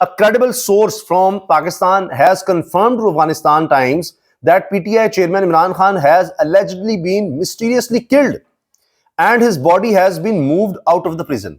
a credible source from Pakistan has confirmed to Afghanistan Times that PTI chairman Imran Khan has allegedly been mysteriously killed and his body has been moved out of the prison।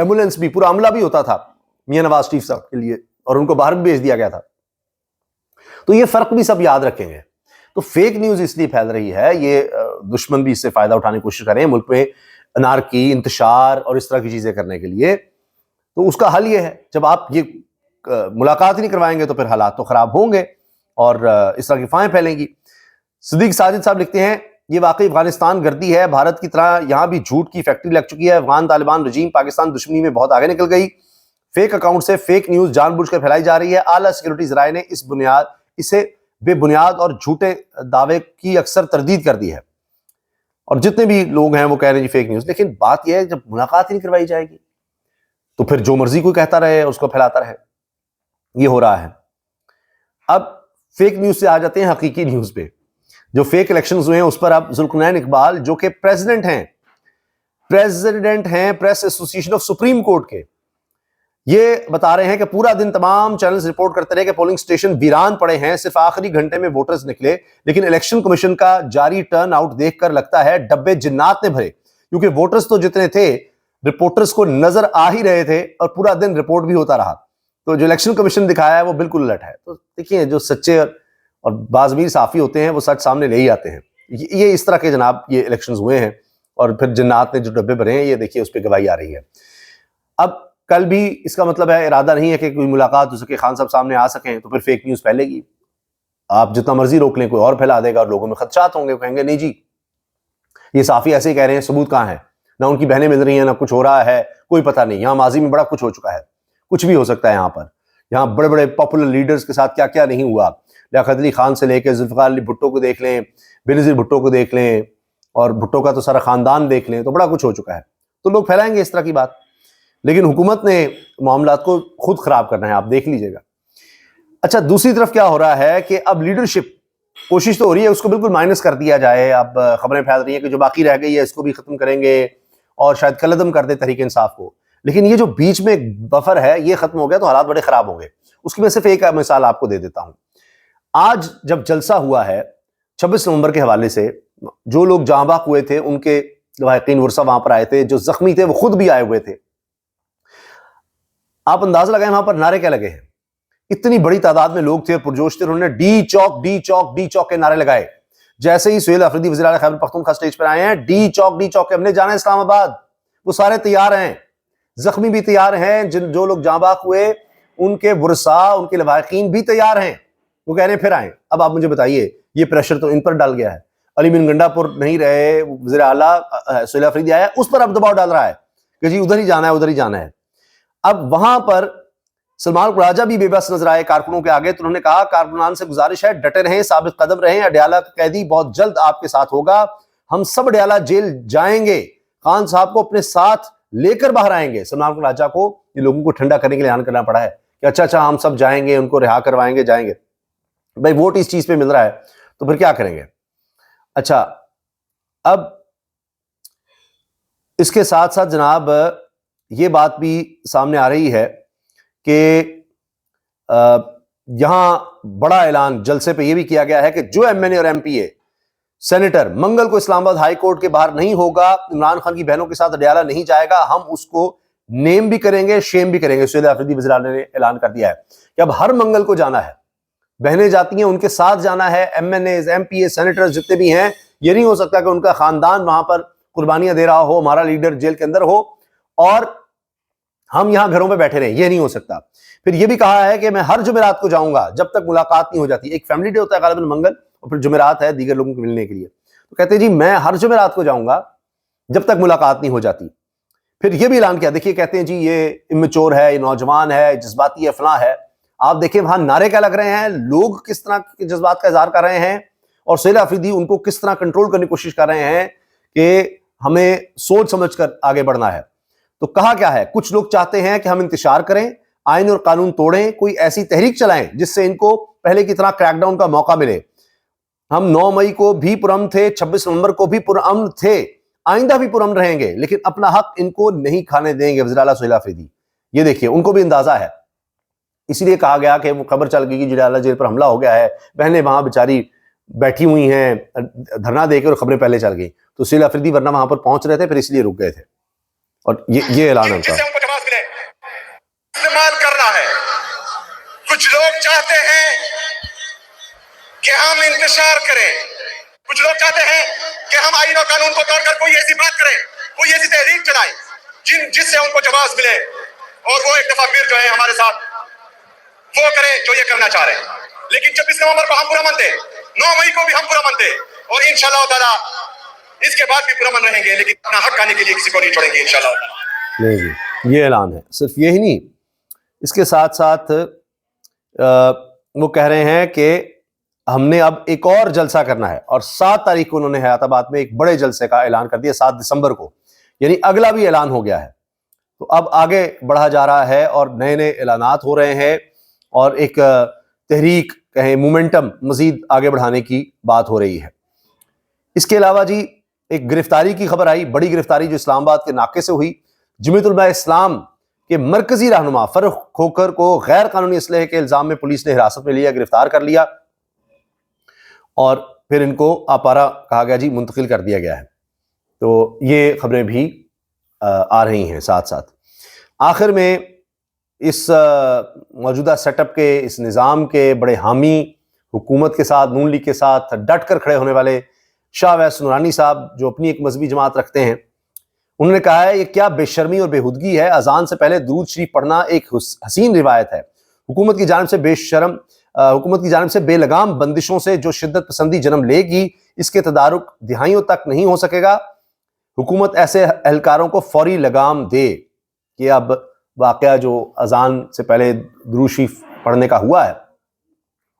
Ambulance بھی, پورا عملہ بھی ہوتا تھا میاں نواز شریف صاحب کے لیے, اور ان کو باہر بھی بھیج دیا گیا تھا. تو یہ فرق بھی سب یاد رکھیں گے. تو فیک نیوز اس لیے پھیل رہی ہے, یہ دشمن بھی اس سے فائدہ اٹھانے کی کوشش کر رہے ہیں ملک میں انارکی, انتشار اور اس طرح کی چیزیں کرنے کے لیے. تو اس کا حل یہ ہے, جب آپ یہ ملاقات ہی نہیں کروائیں گے تو پھر حالات تو خراب ہوں گے اور اس طرح کی افواہیں پھیلیں گی. صدیق ساجد صاحب لکھتے ہیں یہ واقعی افغانستان گردی ہے, بھارت کی طرح یہاں بھی جھوٹ کی فیکٹری لگ چکی ہے. افغان طالبان رجیم پاکستان دشمنی میں بہت آگے نکل گئی. فیک اکاؤنٹ سے فیک نیوز جان بوجھ کر پھیلائی جا رہی ہے. اعلیٰ سیکورٹی ذرائع نے اسے بے بنیاد اور جھوٹے دعوے کی اکثر تردید کر دی ہے, اور جتنے بھی لوگ ہیں وہ کہہ رہے ہیں فیک نیوز. لیکن بات یہ ہے جب ملاقات ہی نہیں کروائی جائے گی تو پھر جو مرضی کوئی کہتا رہے اس کو پھیلاتا رہے. یہ ہو رہا ہے. اب فیک نیوز سے آ جاتے ہیں حقیقی نیوز پہ. جو فیک الیکشنز ہوئے ہیں اس پر اب ذوالقرنین اقبال جو کہ پریزیڈنٹ ہیں پریس ایسوسی ایشن آف سپریم کورٹ کے, یہ بتا رہے ہیں کہ پورا دن تمام چینلز رپورٹ کرتے رہے کہ پولنگ سٹیشن ویران پڑے ہیں, صرف آخری گھنٹے میں ووٹرز نکلے. لیکن الیکشن کمیشن کا جاری ٹرن آؤٹ دیکھ کر لگتا ہے ڈبے جنات نے بھرے, کیونکہ ووٹرز تو جتنے تھے رپورٹرز کو نظر آ ہی رہے تھے اور پورا دن رپورٹ بھی ہوتا رہا. تو جو الیکشن کمیشن دکھایا ہے وہ بالکل الٹ ہے. تو دیکھیے جو سچے اور بازمیر صحافی ہوتے ہیں وہ سچ سامنے لے ہی آتے ہیں. یہ اس طرح کے جناب یہ الیکشنز ہوئے ہیں, اور پھر جنات نے جو ڈبے بھرے ہیں یہ دیکھیے اس پہ گواہی آ رہی ہے. اب کل بھی اس کا مطلب ہے ارادہ نہیں ہے کہ کوئی ملاقات ہو سکے, خان صاحب سامنے آ سکیں, تو پھر فیک نیوز پھیلے گی. آپ جتنا مرضی روک لیں کوئی اور پھیلا دے گا, اور لوگوں میں خدشات ہوں گے, وہ کہیں گے نہیں جی یہ صحافی ایسے ہی کہہ رہے ہیں, ثبوت کہاں ہے, نہ ان کی بہنیں مل رہی ہیں نہ کچھ ہو رہا ہے, کوئی پتہ نہیں. یہاں ماضی میں بڑا کچھ ہو چکا ہے, کچھ بھی ہو سکتا ہے یہاں بڑے بڑے پاپولر لیڈرز کے ساتھ کیا کیا نہیں ہوا. لیاقت علی خان سے لے کے ذوالفقار علی بھٹو کو دیکھ لیں, بینظیر بھٹو کو دیکھ لیں, اور بھٹو کا تو سارا خاندان دیکھ لیں, تو بڑا کچھ ہو چکا ہے. تو لوگ پھیلائیں گے اس طرح کی بات, لیکن حکومت نے معاملات کو خود خراب کرنا ہے, آپ دیکھ لیجئے گا. اچھا دوسری طرف کیا ہو رہا ہے کہ اب لیڈرشپ کوشش تو ہو رہی ہے اس کو بالکل مائنس کر دیا جائے. اب خبریں پھیل رہی ہیں کہ جو باقی رہ گئی ہے اس کو بھی ختم کریں گے, اور شاید کلعدم کر دے تحریک انصاف کو. لیکن یہ جو بیچ میں بفر ہے یہ ختم ہو گیا تو حالات بڑے خراب ہوں گے. اس کی میں صرف ایک مثال آپ کو دے دیتا ہوں. آج جب جلسہ ہوا ہے 26 نومبر کے حوالے سے, جو لوگ جاں بحق ہوئے تھے ان کے لواحقین ورثہ وہاں پر آئے تھے, جو زخمی تھے وہ خود بھی آئے ہوئے تھے. آپ اندازہ لگائیں وہاں پر نعرے کیا لگے ہیں. اتنی بڑی تعداد میں لوگ تھے, پرجوش تھے, انہوں نے ڈی چوک ڈی چوک ڈی چوک کے نعرے لگائے. جیسے ہی سہیل آفریدی وزیر اعلیٰ خیبر پختونخوا اسٹیج پر آئے ہیں, ڈی چوک کے, ہم نے جانا ہے اسلام آباد. وہ سارے تیار ہیں, زخمی بھی تیار ہیں, جو لوگ جاں بحق ہوئے ان کے ورثاء ان کے لواحقین بھی تیار ہیں. وہ کہہ رہے ہیں پھر آئیں. اب آپ مجھے بتائیے یہ پریشر تو ان پر ڈال گیا ہے. علی بن گنڈا پور نہیں رہے وزیر اعلیٰ, سہیل آفریدی آیا, اس پر اب دباؤ ڈال رہا ہے کہ جی ادھر ہی جانا ہے. اب وہاں پر سلمان راجہ بھی بے بس نظر آئے کارکنوں کے آگے, تو انہوں نے کہا کارکنان سے گزارش ہے ڈٹے رہیں, ثابت قدم رہیں, اڈیالہ کا قیدی بہت جلد آپ کے ساتھ ہوگا. ہم سب اڈیالہ جیل جائیں گے, خان صاحب کو اپنے ساتھ لے کر باہر آئیں گے. سلمان راجہ کو یہ لوگوں کو ٹھنڈا کرنے کے لیے اعلان کرنا پڑا ہے کہ اچھا ہم سب جائیں گے, ان کو رہا کروائیں گے, جائیں گے. بھائی ووٹ اس چیز پہ مل رہا ہے تو پھر کیا کریں گے. اچھا اب اس کے ساتھ ساتھ جناب یہ بات بھی سامنے آ رہی ہے کہ یہاں بڑا اعلان جلسے پہ یہ بھی کیا گیا ہے کہ جو ایم این اے اور ایم پی اے سینیٹر منگل کو اسلام آباد ہائی کورٹ کے باہر نہیں ہوگا, عمران خان کی بہنوں کے ساتھ اڈیالہ نہیں جائے گا, ہم اس کو نیم بھی کریں گے, شیم بھی کریں گے. سہیل آفریدی وزیر اعلیٰ نے اعلان کر دیا ہے کہ اب ہر منگل کو جانا ہے, بہنیں جاتی ہیں ان کے ساتھ جانا ہے. M N A M P A senator جتنے بھی ہیں, یہ نہیں ہو سکتا کہ ان کا خاندان وہاں پر قربانیاں دے رہا ہو, ہمارا لیڈر جیل کے اندر ہو اور ہم یہاں گھروں پہ بیٹھے رہیں. یہ نہیں ہو سکتا. پھر یہ بھی کہا ہے کہ میں ہر جمعرات کو جاؤں گا جب تک ملاقات نہیں ہو جاتی. ایک فیملی ڈے ہوتا ہے غالباً منگل, اور پھر جمعرات ہے دیگر لوگوں کو ملنے کے لیے. تو کہتے ہیں جی میں ہر جمعرات کو جاؤں گا جب تک ملاقات نہیں ہو جاتی. پھر یہ بھی اعلان کیا, دیکھیے کہتے ہیں جی یہ امیچور ہے, یہ نوجوان ہے, جذباتی ہے, فلاں ہے. آپ دیکھیں وہاں نعرے کیا لگ رہے ہیں, لوگ کس طرح کے جذبات کا اظہار کر رہے ہیں, اور سہیل آفریدی ان کو کس طرح کنٹرول کرنے کی کوشش کر رہے ہیں کہ ہمیں سوچ سمجھ کر آگے بڑھنا ہے. تو کہا کیا ہے, کچھ لوگ چاہتے ہیں کہ ہم انتشار کریں, آئین اور قانون توڑیں, کوئی ایسی تحریک چلائیں جس سے ان کو پہلے کی طرح کریک ڈاؤن کا موقع ملے. ہم 9 مئی کو بھی پرامن تھے, 26 نومبر کو بھی پرامن تھے, آئندہ بھی پرامن رہیں گے, لیکن اپنا حق ان کو نہیں کھانے دیں گے. وزیر اعلیٰ سہیل آفریدی, یہ دیکھیے ان کو بھی اندازہ ہے. اسی لیے کہا گیا کہ وہ خبر چل گئی کہ اڈیالہ جیل پر حملہ ہو گیا ہے, بہنیں وہاں بیچاری بیٹھی ہوئی ہیں دھرنا دے کے, اور خبریں پہلے چل گئی. تو سہیل آفریدی ورنہ وہاں پر پہنچ رہے تھے, پھر اس لیے رک گئے تھے, اور یہ اعلان ہوتا ہے. استعمال کرنا ہے. کچھ لوگ چاہتے ہیں کہ ہم انتشار کریں, کچھ لوگ چاہتے ہیں کہ ہم آئین و قانون کو توڑ کر کوئی ایسی بات کریں, کوئی ایسی تحریک چلائیں جس سے ان کو جواز ملے, اور وہ ایک دفعہ پھر جو ہے ہمارے ساتھ وہ کرے جو یہ کرنا چاہ رہے ہیں. لیکن 26 نومبر کو ہم پورا من دیں, 9 مئی کو بھی ہم پورا من دیں, اور انشاءاللہ تعالی اس کے بعد بھی پورا من رہیں گے, لیکن اپنا حق آنے کے لیے کسی کو نہیں چھوڑیں گے انشاءاللہ. نہیں جی, یہ اعلان ہے. صرف یہی نہیں, اس کے ساتھ ساتھ وہ کہہ رہے ہیں کہ ہم نے اب ایک اور جلسہ کرنا ہے, اور 7 تاریخ کو انہوں نے حیات آباد میں ایک بڑے جلسے کا اعلان کر دیا, 7 دسمبر کو, یعنی اگلا بھی اعلان ہو گیا ہے. تو اب آگے بڑھا جا رہا ہے اور نئے نئے اعلانات ہو رہے ہیں, اور ایک تحریک کہیں مومنٹم مزید آگے بڑھانے کی بات ہو رہی ہے. اس کے علاوہ جی ایک گرفتاری کی خبر آئی, بڑی گرفتاری جو اسلام آباد کے ناکے سے ہوئی. جمیعت علماء اسلام کے مرکزی رہنما فرخ کھوکھر کو غیر قانونی اسلحے کے الزام میں پولیس نے حراست میں لیا, گرفتار کر لیا, اور پھر ان کو آپارا کہا گیا جی منتقل کر دیا گیا ہے. تو یہ خبریں بھی آ رہی ہیں ساتھ ساتھ. آخر میں اس موجودہ سیٹ اپ کے, اس نظام کے بڑے حامی, حکومت کے ساتھ, نون لیگ کے ساتھ ڈٹ کر کھڑے ہونے والے شاہ ویس نورانی صاحب, جو اپنی ایک مذہبی جماعت رکھتے ہیں, انہوں نے کہا ہے یہ کیا بے شرمی اور بےہودگی ہے, اذان سے پہلے درود شریف پڑھنا ایک حسین روایت ہے. حکومت کی جانب سے بے لگام بندشوں سے جو شدت پسندی جنم لے گی, اس کے تدارک دہائیوں تک نہیں ہو سکے گا. حکومت ایسے اہلکاروں کو فوری لگام دے کہ اب واقعہ جو اذان سے پہلے درود شریف پڑھنے کا ہوا ہے,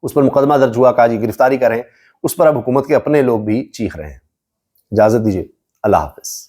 اس پر مقدمہ درج ہوا, کہا جی گرفتاری کریں, اس پر اب حکومت کے اپنے لوگ بھی چیخ رہے ہیں. اجازت دیجیے, اللہ حافظ.